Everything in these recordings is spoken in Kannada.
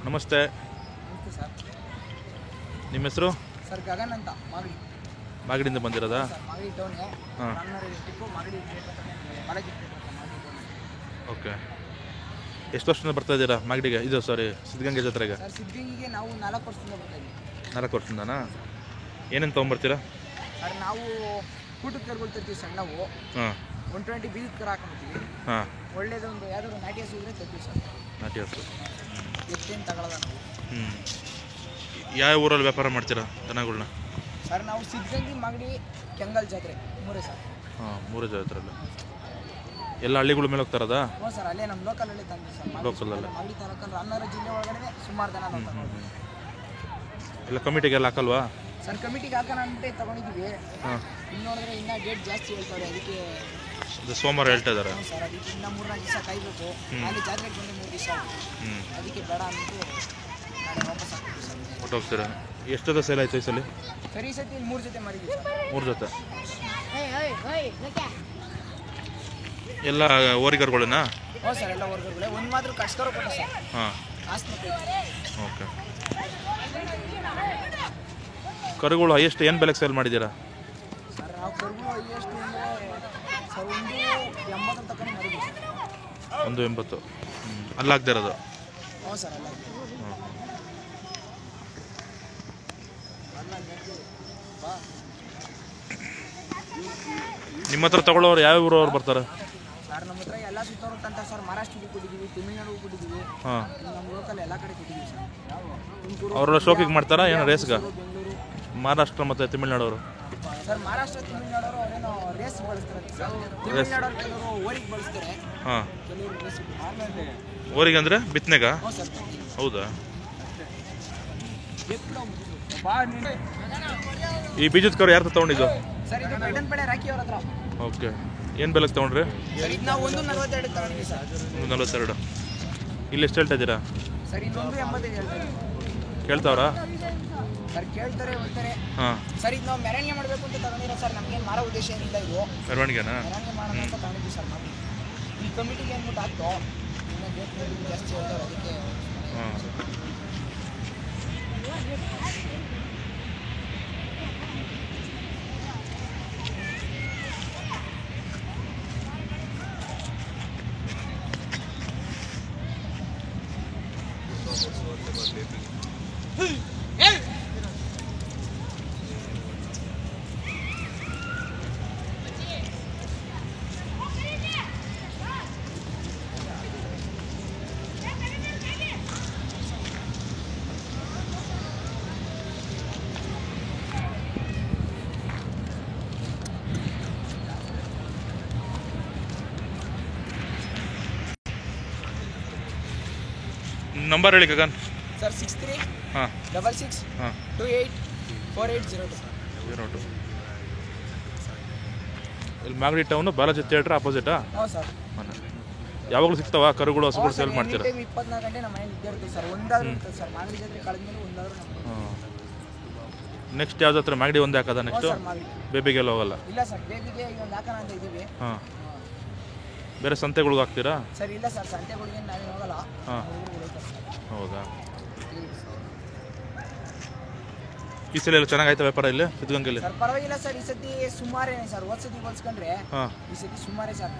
ನಮಸ್ತೆ ಸರ್. ನಿಮ್ಮ ಹೆಸರು? ಸರ್ ಗಗನ್ ಅಂತ ಮಾಗಡಿ. ಮಾಗಡಿಯಿಂದ ಬಂದಿರೋದಾ? ಮಾಗಡಿ ಟೌನ್ಗೆ. ಹಾಂ. ಮಾಗಡಿ ಓಕೆ. ಎಷ್ಟು ವರ್ಷದಿಂದ ಬರ್ತಾ ಇದ್ದೀರಾ ಮಾಗಡಿಗೆ? ಇದು ಸಿದ್ಧಗಂಗೆ ಜಾತ್ರೆಗೆ? ಸರ್ ಸಿದ್ಧಗಂಗೆಗೆ ನಾವು 4 ವರ್ಷದಿಂದ ಬರ್ತಾ ಇದ್ದೀವಿ. 4 ವರ್ಷದಿಂದನಾ? ಏನೇನು ತೊಗೊಂಬರ್ತೀರಾ? ಸರ್ ನಾವು ಕೂಟಕ್ಕೆ ಕರ್ಗಳು ತರ್ತೀವಿ ಸಣ್ಣವು. ಹಾಂ. 120 ಬೀಜದ ಕರ ಹಾಕೊಂಡ್ತೀವಿ. ಹಾಂ. ಒಳ್ಳೇದೊಂದು ಯಾವ್ದಾದ್ರು ನಾಟಿ ಹಸು ಇದ್ರೆ ತರ್ತೀವಿ ಸರ್. ನಾಟಿ ಹಸು ಎತ್ತೇನು ತಗೊಳ್ಳೋದ ನಾವು. ಯಾವ ಊರಲ್ಲಿ ವ್ಯಾಪಾರ ಮಾಡ್ತೀರಾ ದನಗಳನ್ನ? ಸರ್ ನಾವು ಸಿದ್ಧಗಂಗೆ, ಮಾಗಡಿ, ಕೆಂಗಲ್ ಜಾತ್ರೆ 3 ಸರ್. ಹಾಂ, 3 ಜಾತ್ರೆಲ್ಲ ಎಲ್ಲ ಹಳ್ಳಿಗಳ ಮೇಲೆ ಹೋಗ್ತಾರದಾ? ಹ್ಞೂ ಸರ್, ಅಲ್ಲೇ ನಮ್ಮ ಲೋಕಲಲ್ಲೇ ತಂದ್ವಿ ಸರ್. ಲೋಕಲಲ್ಲೇ ಮಾಗಡಿ ತಾಲೂಕಲ್ಲಿ ರಾಮನಗರ ಜಿಲ್ಲೆ ಒಳಗಡೆ ಸುಮಾರು ದನ ನಾವು ತಗೊಂಡು. ಎಲ್ಲ ಕಮಿಟಿಗೆಲ್ಲ ಹಾಕಲ್ವಾ? ಸರ್ ಕಮಿಟಿಗೆ ಹಾಕೋಣ ಅಂತ ತಗೊಂಡಿದ್ದೀವಿ. ಹಾಂ. ಇನ್ನು ನೋಡಿದ್ರೆ ಇನ್ನೂ ಡೇಟ್ ಜಾಸ್ತಿ ಹೇಳ್ತಾರೆ, ಅದಕ್ಕೆ ಅದು ಸೋಮವಾರ ಹೇಳ್ತಾ ಇದ್ದಾರೆ. ಸರ್ ಅದಕ್ಕೆ ಇನ್ನೂ 3-4 ದಿವಸ ಕಾಯಬೇಕು. ಅಲ್ಲಿ ಜಾತ್ರೆಗೆ ಬಂದು 3 ದಿವಸ ಅದಕ್ಕೆ ಬೇಡ ಅಂದ್ಬಿಟ್ಟು ನಾಳೆ ವಾಪಸ್ ಹಾಕ್ತೀವಿ ಸರ್. ಒಟ್ಟು ಹೋಗ್ತೀರಾ? ಎಷ್ಟು ಜೊತೆ ಸೇಲ್ ಆಯ್ತು ಈ ಸಲ? ಸರಿ ಸತಿ 3 ಜೊತೆ ಮಾರಿದ್ದೀವಿ ಸರ್. 3 ಜೊತೆ ಎಲ್ಲ ಓರಿಗರುಗಳನ್ನ? ಹ್ಞೂ ಸರ್, ಎಲ್ಲ ವರ್ಗಗಳೇ. ಒಂದು ಮಾತ್ರ ಕಟ್ಸ್ಕರೋ ಕೊಟ್ಟ ಸರ್. ಹಾಂ. ಆಸ್ತಿ ಓಕೆ. ಕರುಗಳು ಹೈಯೆಸ್ಟ್ ಏನು ಬೆಲೆಗೆ ಸೇಲ್ ಮಾಡಿದ್ದೀರಾ? ಸರ್ ನಾವು ಕರುಗಳು ಎಷ್ಟು ಅಂದರೆ ಸರ್ 180 ತಗೊಂಡು ಮಾರಿದ್ದೀವಿ ಸರ್. 180. ಅಲ್ಲಾಗದೇ ಇರೋದು? ಹ್ಞೂ ಸರ್, ಅಲ್ಲ ನಿಮ್ಮ ಹತ್ರ ತಗೊಳ್ಳೋರು ಯಾವ ಊರವ್ರು ಬರ್ತಾರೆ? ಸರ್ ನಮ್ಮ ಹತ್ರ ಎಲ್ಲ ಸುತ್ತವರು ಅಂತ ಸರ್. ಮಹಾರಾಷ್ಟ್ರಕ್ಕೆ ಕೊಟ್ಟಿದ್ದೀವಿ, ತಮಿಳ್ನಾಡಿಗೆ ಕೊಟ್ಟಿದ್ದೀವಿ. ಹಾಂ. ನಮ್ಮ ಲೋಕಲ್ ಎಲ್ಲ ಕಡೆ ಕೊಟ್ಟಿದ್ದೀವಿ ಸರ್. ಅವರೆಲ್ಲ ಶೋಕಿಗೆ ಮಾಡ್ತಾರಾ ಏನು ರೇಸ್ಗೆ? ಬೆಂಗಳೂರು, ಮಹಾರಾಷ್ಟ್ರ ಮತ್ತು ತಮಿಳ್ನಾಡವರು? ಸರ್ ಮಹಾರಾಷ್ಟ್ರ ತಮಿಳ್ನಾಡವರು ಅವರೇನೋ ರೇಸ್ ಬಳಸ್ತಾರೆ ಸರ್. ತಮಿಳ್ನಾಡವ್ರು ಕೆಲವರು ಓರಿಗೆ ಬಳಸ್ತಾರೆ. ಹಾಂ. ಕೆಲವರು ರೇಸ್. ಓರಿಗೆ ಅಂದರೆ ಬಿತ್ತನೆಗ? ಹ್ಞೂ ಸರ್. ಹೌದಾ? ಈ ಬೀಜದ ಕರು ಯಾರು ತೊಗೊಂಡಿದ್ದು? ಸರ್ ಇದು ಬೆಟ್ಟನ್ ಪಡೆ ರಾಕಿ ಅವ್ರ ಹತ್ರ. ಓಕೆ. ಏನು ಬೆಲೆಗೆ ತೊಗೊಂಡ್ರಿ? ಸರ್ ಇದು ನಾವು 142 ತಗೊಂಡಿದ್ದೀವಿ ಸರ್. 142. ಇಲ್ಲಿ ಎಷ್ಟು ಹೇಳ್ತಾ ಇದ್ದೀರಾ? ಸರ್ ಇದೊಂದು 85 ಹೇಳ್ತಾರೆ. ಕೇಳ್ತಾವ್ರಾ? ಸರ್ ಕೇಳ್ತಾರೆ, ಹೋಗ್ತಾರೆ. ಹಾಂ. ಸರ್ ಇದು ನಾವು ಮೆರವಣಿಗೆ ಮಾಡಬೇಕು ಅಂತ ತಗೊಂಡಿರೋ ಸರ್. ನಮಗೇನು ಮಾರೋ ಉದ್ದೇಶ ಏನಿಲ್ಲ. ಇದು ಮೆರವಣಿಗೆನಾ? ಮೆರವಣಿಗೆ ಮಾಡೋಣ ಅಂತ ತಗೊಂಡಿದ್ದೀವಿ ಸರ್. ನಾವು ಈ ಕಮಿಟಿಗೆ ಅಂದ್ಬಿಟ್ಟು ಆಗ್ತೋ ಇನ್ನೂ ಡೇಟ್ ಜಾಸ್ತಿ ಹೇಳ್ತಾರೆ, ಅದಕ್ಕೆ. ಹಾಂ. ನಂಬರ್ ಹೇಳಿ ಗಗನ್. ಸರ್ 63 ಹಾಂ 66 ಹಾಂ 28 4802. 02. ಇಲ್ಲಿ ಮಾಗಡಿ ಟೌನು ಬಾಲಾಜಿ ಥಿಯೇಟ್ರ್ ಅಪೋಸಿಟಾ? ಹ್ಞೂ ಸರ್. ಯಾವಾಗಲೂ ಸಿಗ್ತಾವ ಕರುಗಳು ಹಸುಗಳು ಸೇಲ್ ಮಾಡ್ತೀರಾ? 24 ಗಂಟೆ ನಮ್ಮ ಮನೇಲಿ ಇದ್ದೇ ಇರ್ತದೆ ಸರ್. ಒಂದಾದ್ರೂ ಇರ್ತದೆ ಸರ್. ಮಾಗಡಿ ಜಾತ್ರೆ ಕಳೆದ್ಮೇಲೆ ಒಂದಾದ್ರೂ ನಮ್ಮ. ಹಾಂ. ನೆಕ್ಸ್ಟ್ ಯಾವ ಜಾತ್ರೆ? ಮಾಗಡಿ ಒಂದೇ ಹಾಕೋದ ನೆಕ್ಸ್ಟು? ಸರ್ ಮಾಗಡಿ. ಬೇಬಿಗೆಲ್ಲ ಹೋಗಲ್ಲ? ಇಲ್ಲ ಸರ್, ಬೇಬಿಗೆ ಒಂದು ಹಾಕೋಣ ಅಂತ ಇದ್ದೀವಿ. ಹಾಂ. ಬೇರೆ ಸಂತೆಗಳ್ಗೆ ಹಾಕ್ತೀರಾ? ಸರ್ ಇಲ್ಲ ಸರ್, ಸಂತೆಗಳಿಗೆ ನಾವೇನು ಹೋಗಲ್ಲ. ಹಾಂ. ಹೌದಾ? ಈ ಸಲ ಎಲ್ಲ ಚೆನ್ನಾಗಾಯ್ತಾ ವ್ಯಾಪಾರ ಇಲ್ಲಿ ಸಿದ್ಧಗಂಗೆಯಲ್ಲಿ? ಸರ್ ಪರವಾಗಿಲ್ಲ ಸರ್, ಈ ಸತಿ ಸುಮಾರೇನೆ ಸರ್. ಹೋದ ಸತಿ ಹೋಲ್ಸ್ಕೊಂಡ್ರೆ ಹಾಂ ಈ ಸತಿ ಸುಮಾರೇ ಸರ್.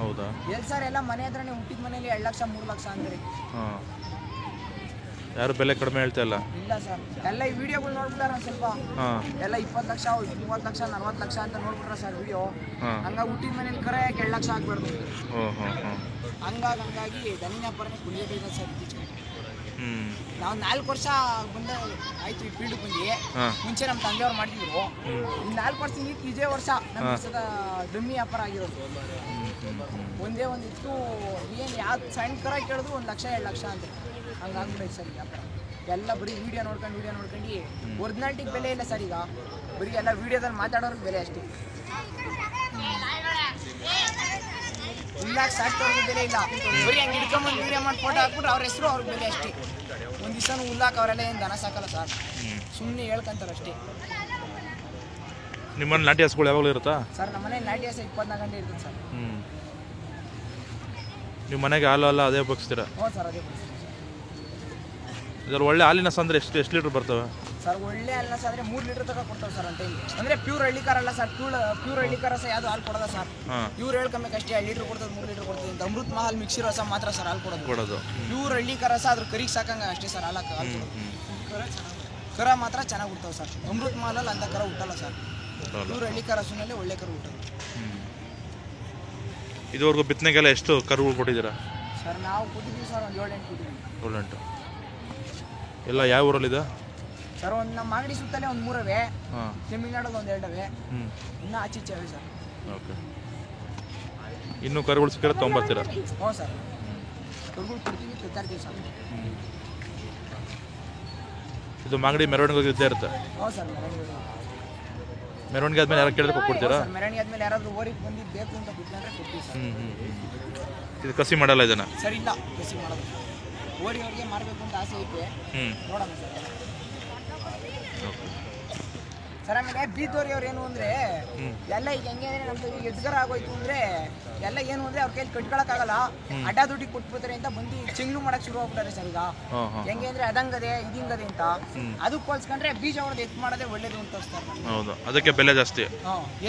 ಹೌದಾ? ಎಲ್ಲಿ ಸರ್ ಎಲ್ಲ ಮನೆ ಹತ್ರನೇ ಹುಟ್ಟಿದ ಮನೇಲಿ 2 ಲಕ್ಷ 3 ಲಕ್ಷ ಅಂದ್ರೆ. ಹಾಂ. ಯಾರು ಬೆಲೆ ಕಡಿಮೆ ಹೇಳ್ತಾ ಇಲ್ಲ? ಇಲ್ಲ ಸರ್, ಎಲ್ಲ ಈ ವಿಡಿಯೋಗಳು ನೋಡ್ಬಿಟ್ಟಾರ ಸ್ವಲ್ಪ. ಹಾಂ. ಎಲ್ಲ 20 ಲಕ್ಷ 30 ಲಕ್ಷ 40 ಲಕ್ಷ ಅಂತ ನೋಡ್ಬಿಟ್ರ ಸರ್ ವಿಡಿಯೋ. ಹಾಂ. ಹಂಗಾಗಿ ಹುಟ್ಟಿದ ಮನೇಲಿ ಕರೆ 2 ಲಕ್ಷ ಆಗ್ಬಾರ್ದು. ಹಾಂ. ಹಂಗಾಗಿ ದನಿ ವ್ಯಾಪಾರನೇ ಕುಡಿಯೋದಿದೆ ಸರ್ ಇತ್ತೀಚೆಗೆ. ನಾವು 4 ವರ್ಷ ಬಂದ ಆಯ್ತು ಈ ಫೀಲ್ಡ್ ಬಂದು. ಮುಂಚೆ ನಮ್ಮ ತಂದೆಯವ್ರು ಮಾಡಿದ್ರು. 4 ವರ್ಷದಿಂದ ಇದೇ ವರ್ಷ ನಮ್ಮ ಡಮ್ಮಿ ವ್ಯಾಪಾರ ಆಗಿರೋದು. ಒಂದೇ ಒಂದು ಇತ್ತು. ಏನು ಯಾವ್ದು ಸಣ್ಣ ಕರ ಕೇಳಿದ್ರು 1 ಲಕ್ಷ 2 ಲಕ್ಷ ಅಂತ ಹಂಗಾಗ್ಬಿಡೈತೆ ಸರ್ ವ್ಯಾಪಾರ. ಎಲ್ಲ ಬರೀ ವಿಡಿಯೋ ನೋಡ್ಕೊಂಡು ಒರಿಜಿನಾಲಿಟಿಗೆ ಬೆಲೆ ಇಲ್ಲ ಸರ್. ಈಗ ಬರೀ ಎಲ್ಲ ವಿಡಿಯೋದಲ್ಲಿ ಮಾತಾಡೋರಿಗೆ ಬೆಲೆ ಅಷ್ಟೇ. ಇಲ್ಲಾಕ್ ಸಾಕ್ತವ್ರಿಗೆ ಬೆಲೆ ಇಲ್ಲ. ಬರೀ ಹಂಗೆ ಹಿಡ್ಕೊಂಬಂದು ವಿಡಿಯೋ ಮಾಡಿ ಫೋಟೋ ಹಾಕ್ಬಿಟ್ರೆ ಅವ್ರ ಹೆಸರು ಅವ್ರಿಗೆ ಬೆಲೆ ಅಷ್ಟೇ. ಒಂದು ದಿವಸನೂ ಹುಲ್ಲಾಕ ಅವರೆಲ್ಲ ಏನು ದನ ಸಾಕಲ್ಲ ಸರ್. ಸುಮ್ಮನೆ ಹೇಳ್ಕೊಂತಾರೆ ಅಷ್ಟೇ. ನಿಮ್ಮಲ್ಲಿ ನಾಟಿ ಹಸುಗಳು ಯಾವಾಗಲೂ ಇರುತ್ತಾ ಸರ್? ನಮ್ಮ ಮನೇಲಿ ನಾಟಿ ಹಸು 24 ಗಂಟೆ ಇರ್ತದೆ ಸರ್. ನಿಮ್ಮ ಮನೆಗೆ ಹಾಲು ಅಲ್ಲ ಅದೇ ಬಗ್ಸ್ತೀರಾ? ಹ್ಞೂ ಸರ್, ಅದೇ ಇದ್ರಲ್ಲಿ ಒಳ್ಳೆ ಹಾಲಿನ ಅಂದರೆ ಎಷ್ಟು ಲೀಟ್ರ್ ಬರ್ತವೆ ಸರ್? ಒಳ್ಳೆ ಹಾಲಿನ ಸಹ ಅಂದರೆ 3 ಲೀಟ್ರ್ ತನಕ ಕೊಡ್ತಾವೆ ಸರ್ ಅಂತ. ಅಂದರೆ ಪ್ಯೂರ್ ಹಳ್ಳಿಕಾರ ಅಲ್ಲ ಸರ್, ಪ್ಯೂರ್ ಹಳ್ಳಿಕಾರ ಸಹ ಯಾವುದು ಹಾಲು ಕೊಡೋದ ಸರ್. ಇವ್ರು ಹೇಳ್ಕೊಂಬೇಕು ಅಷ್ಟೇ 2 ಲೀಟ್ರ್ ಕೊಡ್ತದೆ 3 ಲೀಟ್ರ್ ಕೊಡ್ತದೆ ಅಂತ. ಅಮೃತ್ ಮಹಲ್ ಮಿಕ್ಸಿ ರಸ ಮಾತ್ರ ಸರ್ ಹಾಲು ಕೊಡೋದು. ಪ್ಯೂರ್ ಹಳ್ಳಿಕಾರ ಸಹ ಅದ್ರ ಕರಿಗೆ ಸಾಕಂಗೆ ಅಷ್ಟೇ ಸರ್ ಹಾಲು ಕೊಡೋದು. ಕರ ಮಾತ್ರ ಚೆನ್ನಾಗಿ ಹುಡ್ತಾವೆ ಸರ್. ಅಮೃತ್ ಮಹಲಲ್ಲಿ ಅಂತ ಕರ ಹುಟ್ಟಲ್ಲ ಸರ್. ಪ್ಯೂರ್ ಹಳ್ಳಿಕಾರ ಹಸುನಲ್ಲಿ ಒಳ್ಳೆ ಕರು ಹುಟ್ಟೋದು. ಇದುವರೆಗೂ ಬಿತ್ತನೆಗೆಲ್ಲ ಎಷ್ಟು ಕರುಗಳು ಕೊಟ್ಟಿದ್ದೀರಾ ಸರ್? ನಾವು ಕೊಟ್ಟಿದ್ದೀವಿ ಸರ್ ಒಂದು 7-8 ಕೊಟ್ಟಿದ್ದೀವಿ. 7-8 ಎಲ್ಲ ಯಾವ ಊರಲ್ಲಿದೆ ಸರ್? ಒಂದು ನಮ್ಮ ಮಾಗಡಿ ಸುತ್ತಲೇ ಒಂದು 3 ಅವೆ, ತಮಿಳ್ನಾಡಲ್ಲಿ ಒಂದು 2 ಅವೆ, ಇನ್ನೂ ಆಚೆ ಅವೆ ಸರ್. ಓಕೆ. ಇನ್ನೂ ಕರುಗಳು ಸಿಕ್ಕರೆ ತೊಗೊಂಬರ್ತೀರಾ? ಹ್ಞೂ ಸರ್, ಕರುಗಳು ಕೊಡ್ತೀವಿ, ತರ್ತೀವಿ ಸರ್. ಇದು ಮಾಗಡಿ ಮೆರವಣಿಗೆ ಇದ್ದೇ ಇರುತ್ತೆ? ಹ್ಞೂ ಸರ್, ಮೆರವಣಿಗೆ ಆದ್ಮೇಲೆ ಯಾರು ಕೇಳಿದ್ರೆ ಕೊಡ್ತೀರಾ? ಮೆರವಣಿಗೆ ಆದ್ಮೇಲೆ ಯಾರಾದರೂ ಓರಿಗೆ ಬಂದಿದ್ದು ಬೇಕು ಅಂತ ಬಿಟ್ಟರೆ ಕೊಡ್ತೀವಿ ಸರ್. ಇದು ಕಸಿ ಮಾಡಲ್ಲ ಇದನ್ನ? ಸರ್ ಇಲ್ಲ, ಕಸಿ ಮಾಡೋದು. ಓರಿಯವ್ರಿಗೆ ಮಾರಬೇಕು ಅಂತ ಆಸೆ ಐತೆ, ನೋಡೋಣ ಸರ್. ಸರ್ ಆಮೇಲೆ ಬೀದೋರಿಯವ್ರು ಏನು ಅಂದರೆ ಎಲ್ಲ ಈಗ ಹೆಂಗೆ ಅಂದರೆ ನಮ್ದು ಈಗ ಎದ್ಗರ ಆಗೋಯ್ತು ಅಂದರೆ ಎಲ್ಲ ಏನು ಅಂದರೆ ಅವ್ರ ಕೈಲಿ ಕಟ್ಕೊಳಕ್ಕಾಗಲ್ಲ, ಅಡ್ಡ ದುಡ್ಡಿಗೆ ಕೊಟ್ಬಿಡ್ತಾರೆ ಅಂತ ಬಂದು ಚಿಂಗ್ಲು ಮಾಡಕ್ಕೆ ಶುರು ಆಗ್ಬಿಟ್ಟಾರೆ ಸರ್. ಈಗ ಹೆಂಗೆ ಅಂದರೆ ಅದಂಗದೆ ಇದಿಂಗದೆ ಅಂತ ಅದಕ್ಕೆ ಹೋಲ್ಸ್ಕೊಂಡ್ರೆ ಬೀಜ ಹೊಡೆದು ಎತ್ತು ಮಾಡೋದೇ ಒಳ್ಳೇದು ಅಂತ ಸರ್. ಹೌದು, ಅದಕ್ಕೆ ಬೆಲೆ ಜಾಸ್ತಿ.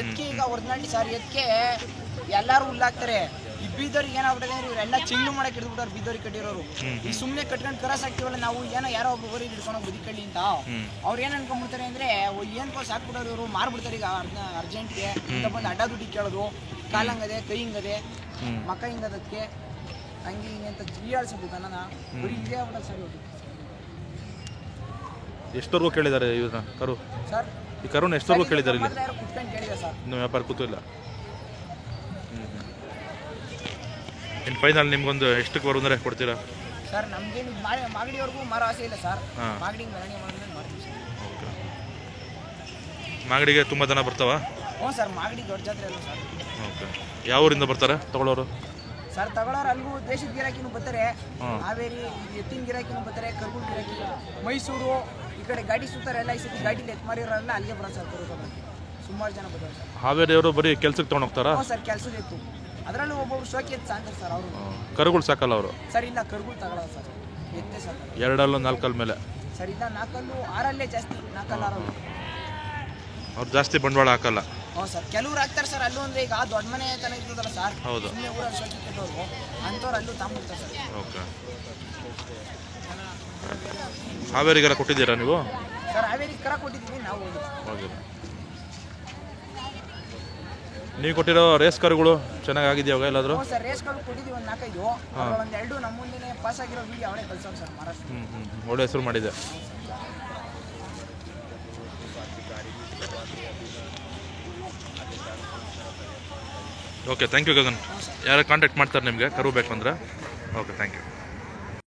ಎತ್ಕೆ ಈಗ ಹೊಡೆದ್ನಳ್ಳಿ ಸರ್, ಎತ್ಕೆ ಎಲ್ಲರೂ ಹುಲ್ಲಾಕ್ತಾರೆ. ಈ ಬೀದೋರಿಗೆ ಏನಾಗ್ಬಿಟ್ಟಿದೆ ಅಂದ್ರೆ ಇವರೆಲ್ಲ ಚಿಂಗ್ಲು ಮಾಡಕ್ಕೆ ಹಿಡಿದ್ಬಿಟ್ಟಾರೆ ಬೀದೋರಿಗೆ ಕಟ್ಟಿರೋರು. ಈ ಸುಮ್ಮನೆ ಕಟ್ಕೊಂಡು ಕರಸ್ ಹಾಕ್ತೀವಲ್ಲ ನಾವು, ಯಾರೋ ಒಬ್ರು ಊರಿಗೆ ಹಿಡ್ಕೊಂಡು ಬದುಕಳ್ಳಿ ಅಂತ ಅವ್ರು ಏನು ಅನ್ಕೊಂಡ್ಬಿಡ್ತಾರೆ ಅಂದರೆ ಏನ್ಕೋ ಸಾಕ್ಬಿಡೋರು ಇವರು, ಮಾರ್ಬಿಡ್ತಾರೆ ಈಗ ಅರ್ಜೆಂಟ್ಗೆ ಅಂತ ಬಂದು ಅಡ್ಡ ದುಡ್ಡಿಗೆ ಕೇಳೋದು. ಕಾಲಂಗದೆ, ಕೈ ಹಿಂಗದೆ, ಮಕ್ಕ ಹಿಂಗದಕ್ಕೆ ಹಂಗೆ ಹಿಂಗೆ ಅಂತ ಹೀಯಾಳ್ಸಬೇಕು ನನ್ನ ಬರೀ ಇದೇ ಆಗ್ಬಿಡೋದು ಸರ್. ಇವರು ಎಷ್ಟವರೆಗೂ ಕೇಳಿದ್ದಾರೆ ಇವ್ರನ್ನ ಕರು ಸರ್? ಈ ಕರುನ ಎಷ್ಟವರೆಗೂ ಕೇಳಿದ್ದಾರೆ? ಇಲ್ಲಿ ಯಾರು ಕುತ್ಕೊಂಡು ಕೇಳಿದೆ ಸರ್, ಇನ್ನು ವ್ಯಾಪಾರ ಕೂತಿಲ್ಲ. ಇನ್ನು ಫೈನಲ್ ನಿಮ್ಗೊಂದು ಎಷ್ಟಕ್ಕೆ ಬರೋದ್ರೆ ಕೊಡ್ತೀರಾ ಸರ್? ನಮ್ಗೇನು ಮಾಗಡಿಯವ್ರಿಗೂ ಮಾರೋ ಆಸೆ ಇಲ್ಲ ಸರ್. ಮಾಗಡಿಗೆ ಮೆರವಣಿಗೆ ಮಾಡಿದ್ರೆ ಮಾಡ್ತೀವಿ ಸರ್. ಓಕೆ. ಮಾಗಡಿಗೆ ತುಂಬ ಜನ ಬರ್ತಾವ? ಹ್ಞೂ ಸರ್, ಮಾಗಡಿ ದೊಡ್ಡ ಜಾತ್ರೆ ಅಲ್ಲ ಸರ್. ಓಕೆ. ಯಾವ ಊರಿಂದ ಬರ್ತಾರೆ ತಗೊಳ್ಳೋರು? ಸರ್ ತಗೊಳ್ಳೋರು ಅಲ್ಲಿಗೂ ದೇಶದ ಗಿರಾಕಿನೂ ಬರ್ತಾರೆ, ಹಾವೇರಿ ಎತ್ತಿನ ಗಿರಾಕಿನೂ ಬರ್ತಾರೆ, ಕರ್ಗೂರು ಗಿರಾಕಿ, ಮೈಸೂರು ಈ ಕಡೆ ಗಾಡಿ ಸುತ್ತಾರೆ ಎಲ್ಲ. ಈ ಸತಿ ಗಾಡಿಲಿ ಎತ್ತು ಮಾರಿರೋಲ್ಲ ಅಲ್ಲಿಗೆ ಬರೋದು ಸರ್. ಕರು ಸುಮಾರು ಜನ ಬರ್ತಾರೆ ಸರ್. ಹಾವೇರಿಯವರು ಬರೀ ಕೆಲ್ಸಕ್ಕೆ ತೊಗೊಂಡು ಹೋಗ್ತಾರಾ? ಹ್ಞೂ ಸರ್, ಕೆಲಸದ ಎತ್ತು. ಅದರಲ್ಲೂ ಒಬ್ಬೊಬ್ರು ಶೋಕಿ ಎತ್ತು ಸಾಂತಾರೆ ಸರ್. ಅವರು ಕರುಗಳು ಸಾಕಲ್ಲ ಅವರು? ಸರ್ ಇಲ್ಲ, ಕರುಗಳು ತಗೊಳ್ಳೋದು ಸರ್, ಎತ್ತೇ ಸಾಕು. 2 4 ಮೇಲೆ? ಸರ್ ಇಲ್ಲ, 4 6 ಜಾಸ್ತಿ, 4 6. ಅವ್ರು ಜಾಸ್ತಿ ಬಂಡವಾಳ ಹಾಕಲ್ಲ? ಹ್ಞೂ ಸರ್, ಕೆಲವ್ರು ಹಾಕ್ತಾರೆ ಸರ್. ಅಲ್ಲೂ ಅಂದರೆ ಈಗ ದೊಡ್ಡ ಮನೆ ತನಕ ಇರ್ತದಲ್ಲ ಸರ್, ಹೌದು, ಸುಮ್ಮನೆ ಊರಲ್ಲಿ ಶೋಕಿ ಕಟ್ಟೋರು ಅಂಥವ್ರು ಅಲ್ಲೂ ತಗೊಂಡ್ಬಿಡ್ತಾರೆ ಸರ್. ಓಕೆ. ಹಾವೇರಿಗೆಲ್ಲ ಕೊಟ್ಟಿದ್ದೀರಾ ನೀವು? ಸರ್ ಹಾವೇರಿಗೆ ಕರ ಕೊಟ್ಟಿದ್ದೀವಿ ನಾವು. ಹೋಗಿಲ್ಲ. ನೀವು ಕೊಟ್ಟಿರೋ ರೇಸ್ ಕರುಗಳು ಚೆನ್ನಾಗಿದೆಯಾ ಎಲ್ಲಾದರೂ? ಹ್ಞೂ ಸರ್, ರೇಸ್ ಕರು ಕೊಟ್ಟಿದ್ದೀವಿ ಒಂದು 4-5. ಒಂದು 2 ನಮ್ಮ ಮುಂದೆ ಪಾಸ್ ಆಗಿರೋ ವೀಡಿಯೋ ಅವಳೇ ಕಳ್ಸೋದು ಸರ್ ಮಹಾರಾಷ್ಟ್ರ. ಒಳ್ಳೆ ಹೆಸರು ಮಾಡಿದೆ. Okay, thank you Gagan. ಯಾರು ಕಾಂಟ್ಯಾಕ್ಟ್ ಮಾಡ್ತಾರೆ ನಿಮಗೆ ಕರು ಬೇಕು ಅಂದರೆ? Okay, thank you.